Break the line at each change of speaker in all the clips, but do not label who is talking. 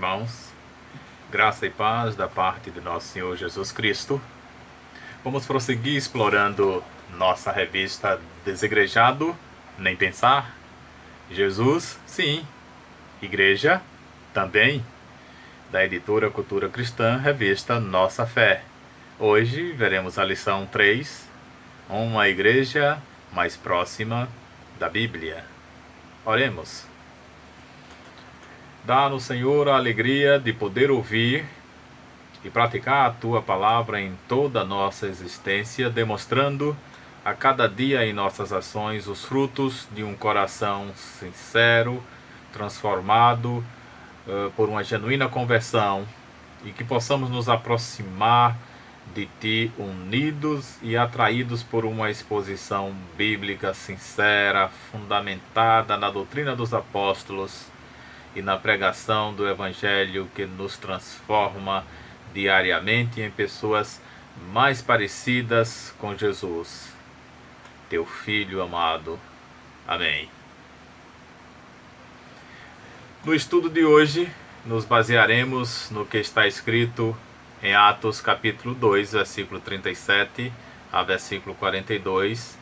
irmãos, graça e paz da parte de nosso Senhor Jesus Cristo. Vamos prosseguir explorando nossa revista Desegrejado, Nem Pensar. Jesus, sim. Igreja, também. Da editora Cultura Cristã, revista Nossa Fé. Hoje veremos a lição 3, uma igreja mais próxima da Bíblia. Oremos. Dá-nos, Senhor, a alegria de poder ouvir e praticar a Tua palavra em toda a nossa existência, demonstrando a cada dia em nossas ações os frutos de um coração sincero, transformado por uma genuína conversão, e que possamos nos aproximar de Ti unidos e atraídos por uma exposição bíblica sincera, fundamentada na doutrina dos apóstolos e na pregação do Evangelho, que nos transforma diariamente em pessoas mais parecidas com Jesus, Teu Filho amado. Amém. No estudo de hoje, nos basearemos no que está escrito em Atos capítulo 2, versículo 37 a versículo 42,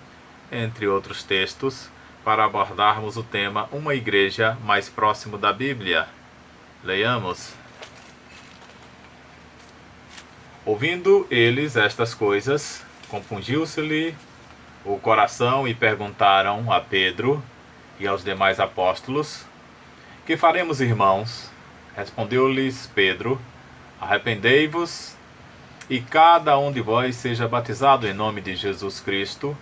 entre outros textos, para abordarmos o tema Uma Igreja Mais Próximo da Bíblia. Leiamos. Ouvindo eles estas coisas, compungiu-se-lhe o coração e perguntaram a Pedro e aos demais apóstolos: Que faremos, irmãos? Respondeu-lhes Pedro: Arrependei-vos e cada um de vós seja batizado em nome de Jesus Cristo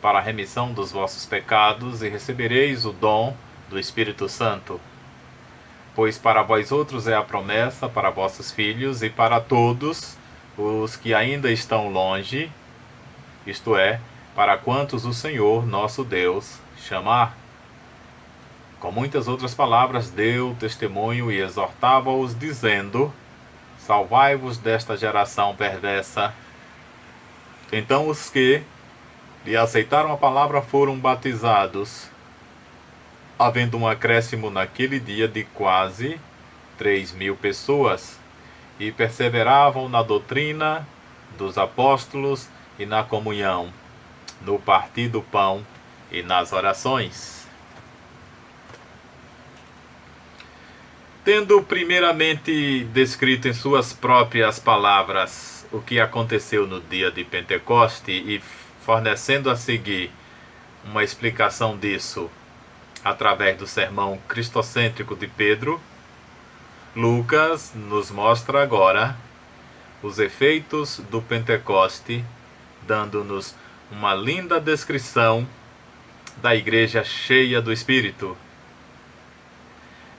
para a remissão dos vossos pecados, e recebereis o dom do Espírito Santo. Pois para vós outros é a promessa, para vossos filhos e para todos os que ainda estão longe, isto é, para quantos o Senhor nosso Deus chamar. Com muitas outras palavras deu testemunho e exortava-os, dizendo: Salvai-vos desta geração perversa. Então os que lhe aceitaram a palavra foram batizados, havendo um acréscimo naquele dia de quase 3.000 pessoas, e perseveravam na doutrina dos apóstolos e na comunhão, no partir do pão e nas orações. Tendo primeiramente descrito em suas próprias palavras o que aconteceu no dia de Pentecoste e fornecendo a seguir uma explicação disso através do sermão cristocêntrico de Pedro, Lucas nos mostra agora os efeitos do Pentecoste, dando-nos uma linda descrição da igreja cheia do Espírito.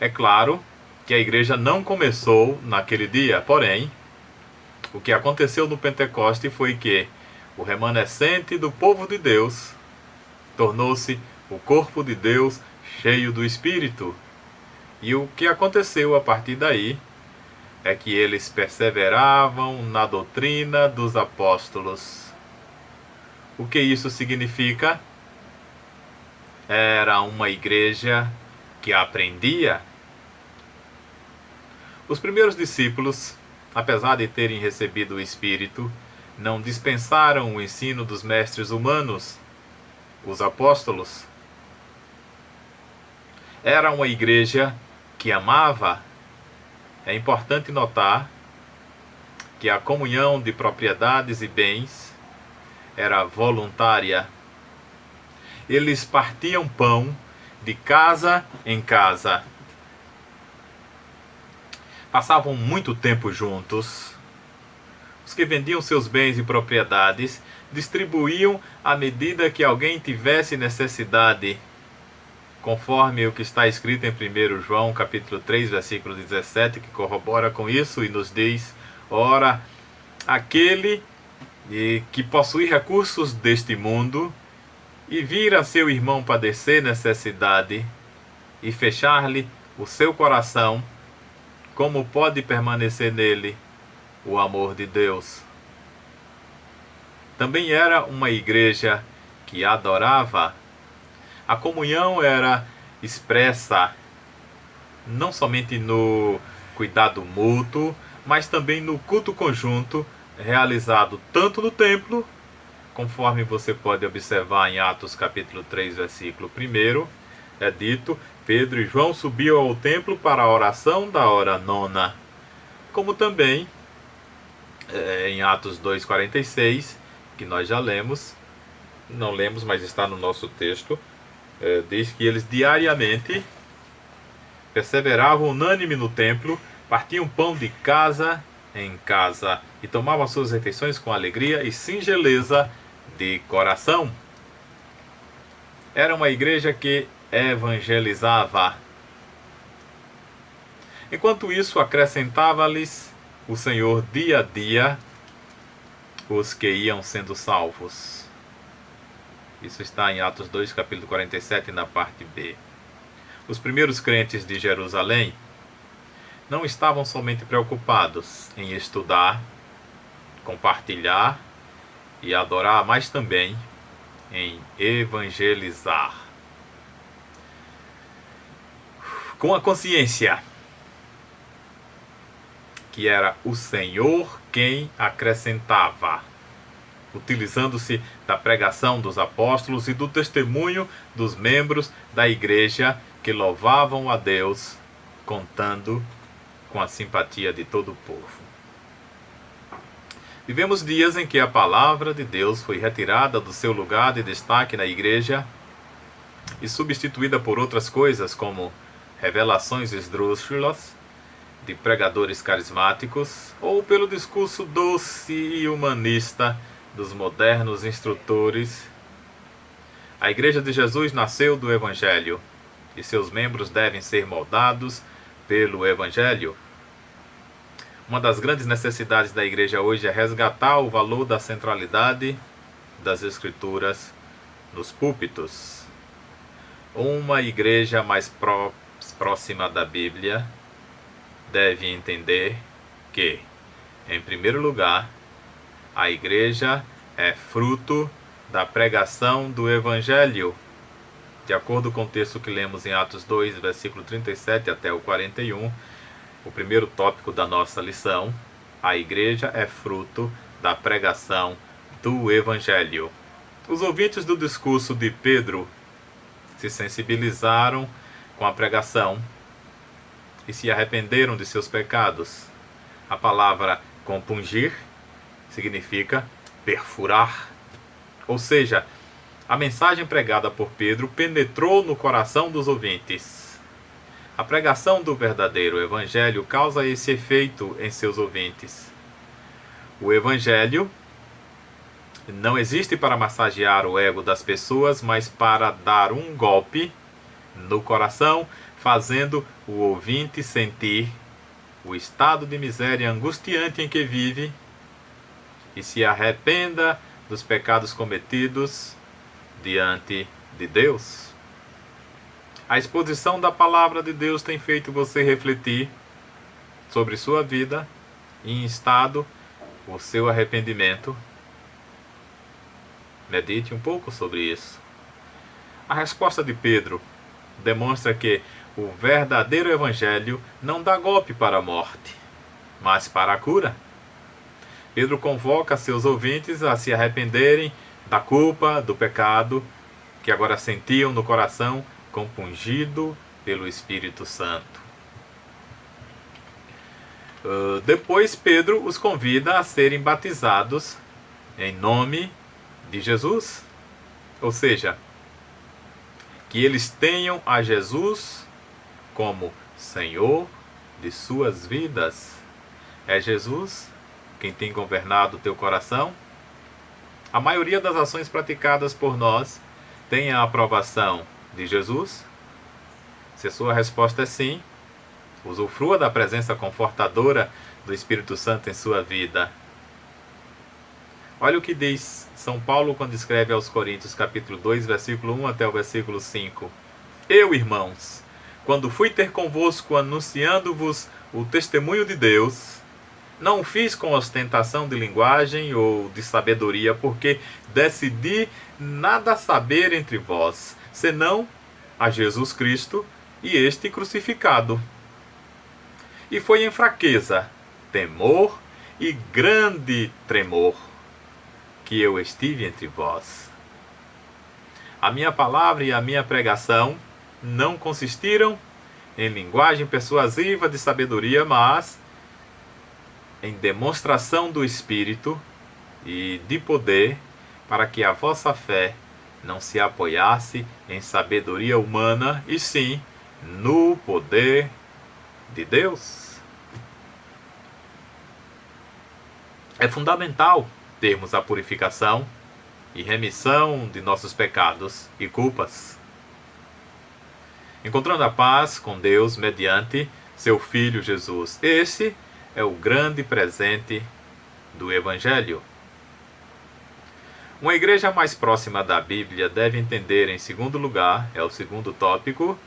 É claro que a igreja não começou naquele dia, porém, o que aconteceu no Pentecoste foi que o remanescente do povo de Deus tornou-se o corpo de Deus cheio do Espírito. E o que aconteceu a partir daí é que eles perseveravam na doutrina dos apóstolos. O que isso significa? Era uma igreja que aprendia. Os primeiros discípulos, apesar de terem recebido o Espírito, não dispensaram o ensino dos mestres humanos, os apóstolos. Era uma igreja que amava. É importante notar que a comunhão de propriedades e bens era voluntária. Eles partiam pão de casa em casa. Passavam muito tempo juntos. Os que vendiam seus bens e propriedades distribuíam à medida que alguém tivesse necessidade, conforme o que está escrito em 1 João capítulo 3, versículo 17, que corrobora com isso e nos diz: Ora, aquele que possui recursos deste mundo e vir a seu irmão padecer necessidade e fechar-lhe o seu coração, como pode permanecer nele o amor de Deus? Também era uma igreja que adorava. A comunhão era expressa não somente no cuidado mútuo, mas também no culto conjunto, realizado tanto no templo, conforme você pode observar em Atos capítulo 3, versículo 1, é dito: Pedro e João subiam ao templo para a oração da hora nona. Como também em Atos 2,46, que nós já lemos, não lemos, mas está no nosso texto, diz que eles diariamente perseveravam unânime no templo, partiam pão de casa em casa e tomavam suas refeições com alegria e singeleza de coração. Era uma igreja que evangelizava. Enquanto isso, acrescentava-lhes o Senhor dia a dia os que iam sendo salvos. Isso está em Atos 2, capítulo 47, na parte B. Os primeiros crentes de Jerusalém não estavam somente preocupados em estudar, compartilhar e adorar, mas também em evangelizar. Com a consciência que era o Senhor quem acrescentava, utilizando-se da pregação dos apóstolos e do testemunho dos membros da igreja que louvavam a Deus, contando com a simpatia de todo o povo. Vivemos dias em que a palavra de Deus foi retirada do seu lugar de destaque na igreja e substituída por outras coisas como revelações esdrúxulas de pregadores carismáticos ou pelo discurso doce e humanista dos modernos instrutores. A Igreja de Jesus nasceu do Evangelho e seus membros devem ser moldados pelo Evangelho. Uma das grandes necessidades da igreja hoje é resgatar o valor da centralidade das Escrituras nos púlpitos. Uma igreja mais próxima da Bíblia deve entender que, em primeiro lugar, a igreja é fruto da pregação do Evangelho. De acordo com o texto que lemos em Atos 2, versículo 37 até o 41, o primeiro tópico da nossa lição, a igreja é fruto da pregação do Evangelho. Os ouvintes do discurso de Pedro se sensibilizaram com a pregação e se arrependeram de seus pecados. A palavra compungir significa perfurar, ou seja, a mensagem pregada por Pedro penetrou no coração dos ouvintes. A pregação do verdadeiro Evangelho causa esse efeito em seus ouvintes. O Evangelho não existe para massagear o ego das pessoas, mas para dar um golpe no coração, fazendo o ouvinte sentir o estado de miséria angustiante em que vive e se arrependa dos pecados cometidos diante de Deus. A exposição da palavra de Deus tem feito você refletir sobre sua vida e instado o seu arrependimento. Medite um pouco sobre isso. A resposta de Pedro demonstra que o verdadeiro Evangelho não dá golpe para a morte, mas para a cura. Pedro convoca seus ouvintes a se arrependerem da culpa, do pecado que agora sentiam no coração, compungido pelo Espírito Santo. Depois Pedro os convida a serem batizados em nome de Jesus, ou seja, que eles tenham a Jesus como Senhor de suas vidas. É Jesus quem tem governado o teu coração? A maioria das ações praticadas por nós tem a aprovação de Jesus? Se a sua resposta é sim, usufrua da presença confortadora do Espírito Santo em sua vida. Olha o que diz São Paulo quando escreve aos Coríntios, capítulo 2, versículo 1 até o versículo 5. Eu, irmãos, quando fui ter convosco anunciando-vos o testemunho de Deus, não o fiz com ostentação de linguagem ou de sabedoria, porque decidi nada saber entre vós, senão a Jesus Cristo e este crucificado. E foi em fraqueza, temor e grande tremor que eu estive entre vós. A minha palavra e a minha pregação não consistiram em linguagem persuasiva de sabedoria, mas em demonstração do Espírito e de poder, para que a vossa fé não se apoiasse em sabedoria humana, e sim no poder de Deus. É fundamental termos a purificação e remissão de nossos pecados e culpas, encontrando a paz com Deus mediante seu Filho Jesus. Esse é o grande presente do Evangelho. Uma igreja mais próxima da Bíblia deve entender, em segundo lugar, é o segundo tópico,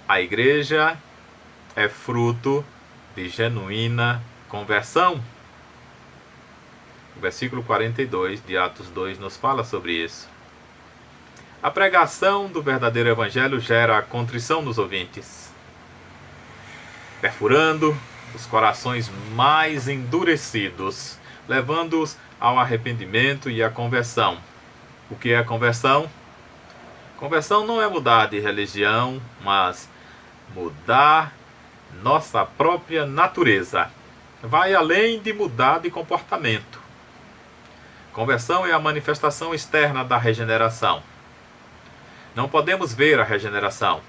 a igreja é fruto de genuína conversão. O versículo 42 de Atos 2 nos fala sobre isso. A pregação do verdadeiro evangelho gera a contrição nos ouvintes, perfurando os corações mais endurecidos, levando-os ao arrependimento e à conversão. O que é a conversão? Conversão não é mudar de religião, mas mudar nossa própria natureza. Vai além de mudar de comportamento. Conversão é a manifestação externa da regeneração. Não podemos ver a regeneração,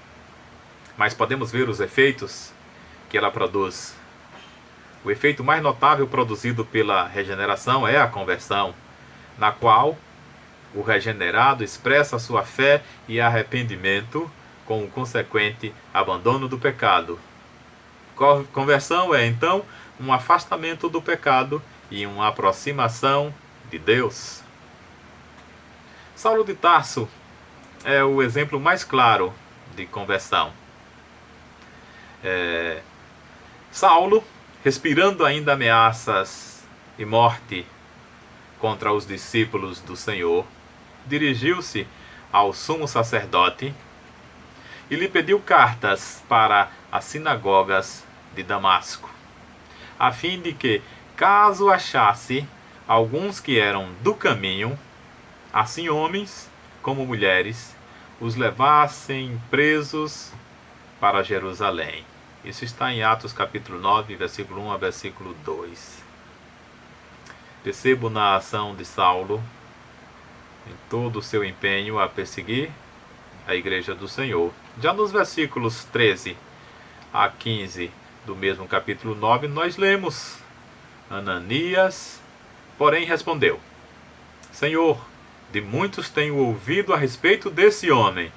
mas podemos ver os efeitos que ela produz. O efeito mais notável produzido pela regeneração é a conversão, na qual o regenerado expressa sua fé e arrependimento com o consequente abandono do pecado. Conversão é, então, um afastamento do pecado e uma aproximação de Deus. Saulo de Tarso é o exemplo mais claro de conversão. Saulo, respirando ainda ameaças e morte contra os discípulos do Senhor, dirigiu-se ao sumo sacerdote e lhe pediu cartas para as sinagogas de Damasco, a fim de que, caso achasse alguns que eram do caminho, assim homens como mulheres, os levassem presos para Jerusalém. Isso está em Atos capítulo 9, versículo 1 a versículo 2. Percebo na ação de Saulo, em todo o seu empenho a perseguir a igreja do Senhor. Já nos versículos 13 a 15 do mesmo capítulo 9, nós lemos: Ananias, porém, respondeu: Senhor, de muitos tenho ouvido a respeito desse homem,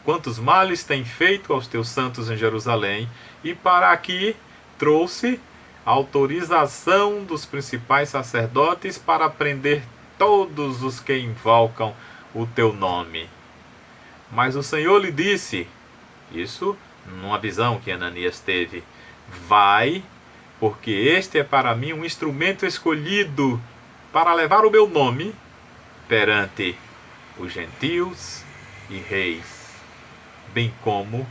quantos males tem feito aos teus santos em Jerusalém, e para aqui trouxe autorização dos principais sacerdotes para prender todos os que invocam o teu nome. Mas o Senhor lhe disse, isso numa visão que Ananias teve: vai, porque este é para mim um instrumento escolhido para levar o meu nome perante os gentios e reis, bem como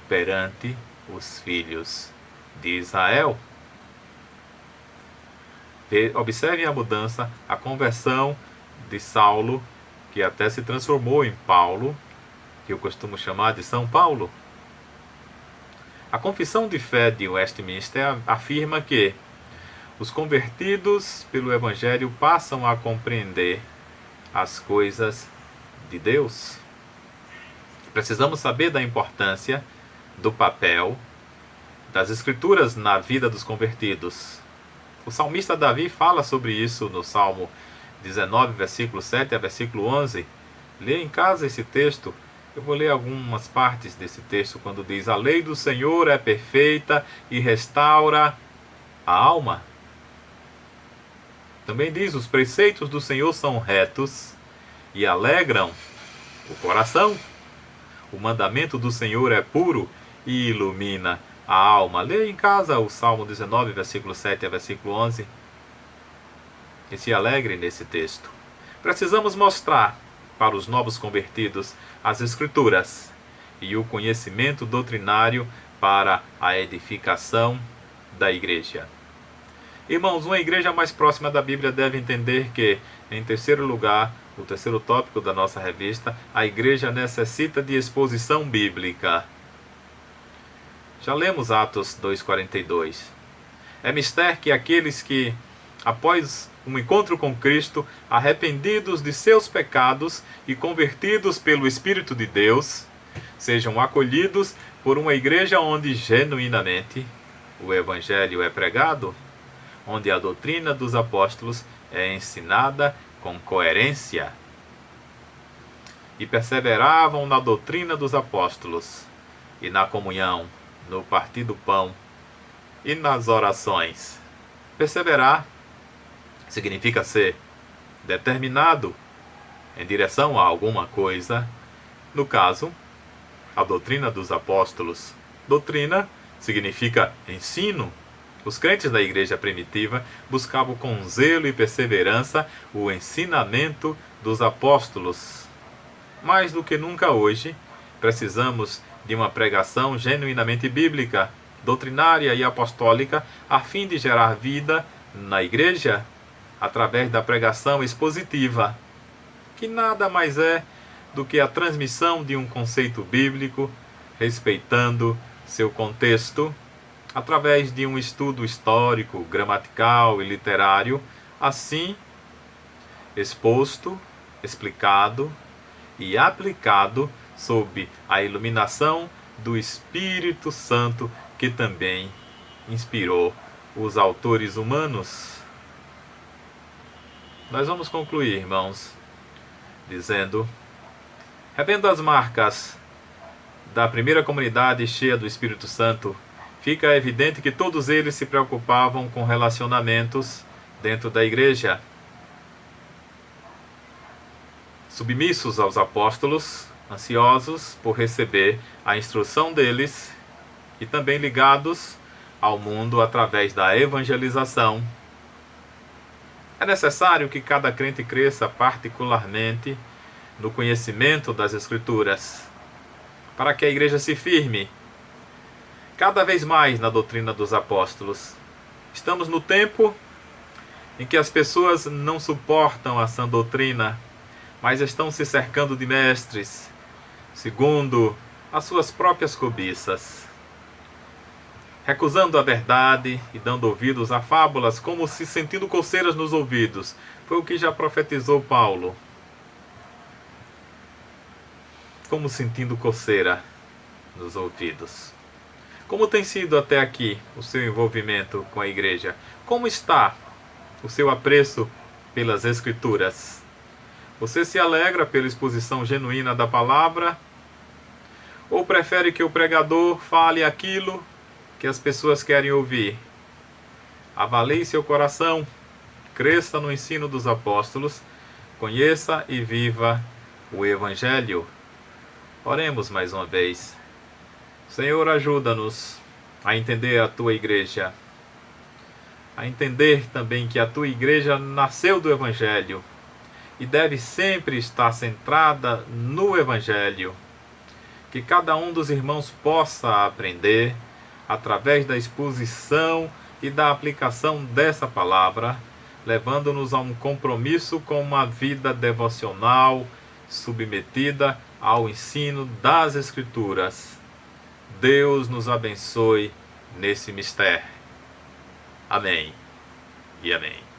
perante os filhos de Israel. Observem a mudança, a conversão de Saulo, que até se transformou em Paulo, que eu costumo chamar de São Paulo. A Confissão de Fé de Westminster afirma que os convertidos pelo Evangelho passam a compreender as coisas de Deus. Precisamos saber da importância do papel das Escrituras na vida dos convertidos. O salmista Davi fala sobre isso no Salmo 19, versículo 7 a versículo 11. Lê em casa esse texto. Eu vou ler algumas partes desse texto, quando diz: a lei do Senhor é perfeita e restaura a alma. Também diz: os preceitos do Senhor são retos e alegram o coração. O mandamento do Senhor é puro e ilumina a alma. Leia em casa o Salmo 19, versículo 7 a versículo 11. E se alegre nesse texto. Precisamos mostrar para os novos convertidos as Escrituras e o conhecimento doutrinário para a edificação da igreja. Irmãos, uma igreja mais próxima da Bíblia deve entender que, em terceiro lugar, o terceiro tópico da nossa revista, a igreja necessita de exposição bíblica. Já lemos Atos 2,42. É mister que aqueles que, após um encontro com Cristo, arrependidos de seus pecados e convertidos pelo Espírito de Deus, sejam acolhidos por uma igreja onde genuinamente o Evangelho é pregado, onde a doutrina dos apóstolos é ensinada com coerência. E perseveravam na doutrina dos apóstolos, e na comunhão, no partir do pão e nas orações. Perseverar significa ser determinado em direção a alguma coisa. No caso, a doutrina dos apóstolos. Doutrina significa ensino. Os crentes da igreja primitiva buscavam com zelo e perseverança o ensinamento dos apóstolos. Mais do que nunca hoje, precisamos de uma pregação genuinamente bíblica, doutrinária e apostólica, a fim de gerar vida na igreja através da pregação expositiva, que nada mais é do que a transmissão de um conceito bíblico, respeitando seu contexto, através de um estudo histórico, gramatical e literário, assim exposto, explicado e aplicado sob a iluminação do Espírito Santo, que também inspirou os autores humanos. Nós vamos concluir, irmãos, dizendo: revendo as marcas da primeira comunidade cheia do Espírito Santo, fica evidente que todos eles se preocupavam com relacionamentos dentro da igreja. Submissos aos apóstolos, ansiosos por receber a instrução deles e também ligados ao mundo através da evangelização. É necessário que cada crente cresça particularmente no conhecimento das Escrituras, para que a igreja se firme cada vez mais na doutrina dos apóstolos. Estamos no tempo em que as pessoas não suportam a sã doutrina, mas estão se cercando de mestres, segundo as suas próprias cobiças, recusando a verdade e dando ouvidos a fábulas, como se sentindo coceiras nos ouvidos. Foi o que já profetizou Paulo. Como sentindo coceira nos ouvidos. Como tem sido até aqui o seu envolvimento com a igreja? Como está o seu apreço pelas Escrituras? Você se alegra pela exposição genuína da palavra? Ou prefere que o pregador fale aquilo que as pessoas querem ouvir? Avalie seu coração, cresça no ensino dos apóstolos, conheça e viva o Evangelho. Oremos mais uma vez. Senhor, ajuda-nos a entender a Tua igreja, a entender também que a Tua igreja nasceu do Evangelho e deve sempre estar centrada no Evangelho. Que cada um dos irmãos possa aprender, através da exposição e da aplicação dessa palavra, levando-nos a um compromisso com uma vida devocional submetida ao ensino das Escrituras. Deus nos abençoe nesse mistério. Amém e amém.